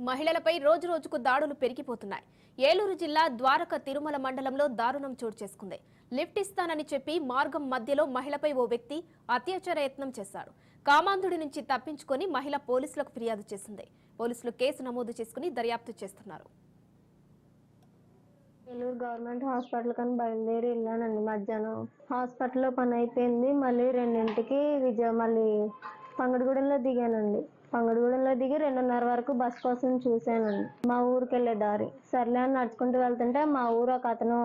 మహిళలపై రోజు రోజుకు దాడులు పెరిగిపోతున్నాయి. ఏలూరు జిల్లా ద్వారక తిరుమల మండలంలో దారుణం చోటు చేసుకుంది. లిఫ్ట్ ఇస్తానని చెప్పి మార్గం మధ్యలో మహిళపై ఓ వ్యక్తి అత్యాచార యత్నం చేశాడు. కామాంధుడి నుంచి తప్పించుకొని మహిళ పోలీసులకు ఫిర్యాదు చేసింది. పోలీసులు కేసు నమోదు చేసుకుని దర్యాప్తు చేస్తున్నారు. ఏలూరు గవర్నమెంట్ హాస్పిటల్ కని బయలుదేరి వెళ్ళానండి. మధ్యాహ్నం హాస్పిటల్లో పని అయిపోయింది. మళ్ళీ 2ంటికి మళ్ళీ పంగడగూడెంలో దిగానండి. పంగడగూడెంలో దిగి 2:30 వరకు బస్ కోసం చూశానండి. మా ఊరికి వెళ్ళే దారి సర్లే అని నడుచుకుంటూ వెళ్తుంటే మా ఊరు ఒక అతను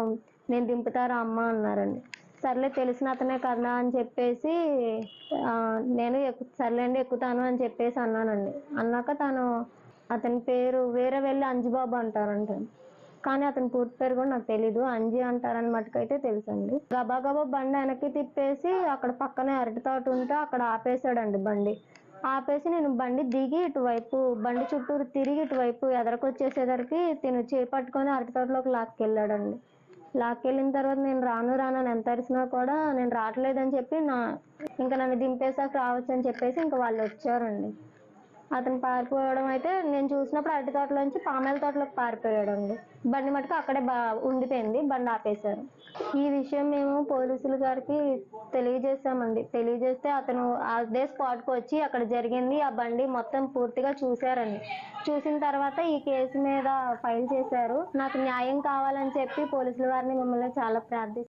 నేను దింపుతారా అమ్మ అన్నారండి. సర్లే తెలిసిన అతనే కదా అని చెప్పేసి నేను సర్లేండి ఎక్కుతాను అని చెప్పేసి అన్నానండి. అన్నాక అతని పేరు వేరే వెళ్ళి అంజుబాబు అంటారంట. కానీ అతని పూర్తి పేరు కూడా నాకు తెలీదు. అంజీ అంటారని మటుకైతే తెలుసండి. గబా బండి వెనక్కి తిప్పేసి అక్కడ పక్కనే అరటి తోట ఉంటే అక్కడ ఆపేశాడండి బండి. ఆపేసి నేను బండి దిగి ఇటువైపు బండి చుట్టూరు తిరిగి ఇటువైపు ఎదరకొచ్చేసేసరికి తిను చేపట్టుకొని అరటి తోటలోకి లాక్కెళ్ళాడండి. లాక్కెళ్ళిన తర్వాత నేను రాను ఎంత అరిసినా కూడా నేను రావట్లేదని చెప్పి ఇంకా నన్ను దింపేశాక రావచ్చు అని చెప్పేసి ఇంకా వాళ్ళు వచ్చారండి. అతను పారిపోవడం అయితే నేను చూసినప్పుడు అరటి తోటలోంచి పామాయిల తోటలోకి పారిపోయాడండి. బండి మటుకు అక్కడే ఉండిపోయింది. బండి ఆపేశారు. ఈ విషయం మేము పోలీసులు గారికి తెలియజేశామండి. తెలియజేస్తే అతను అదే స్పాట్కి వచ్చి అక్కడ జరిగింది ఆ బండి మొత్తం పూర్తిగా చూశారండి. చూసిన తర్వాత ఈ కేసు మీద ఫైల్ చేశారు. నాకు న్యాయం కావాలని చెప్పి పోలీసుల వారిని మిమ్మల్ని చాలా ప్రార్థిస్తున్నాను.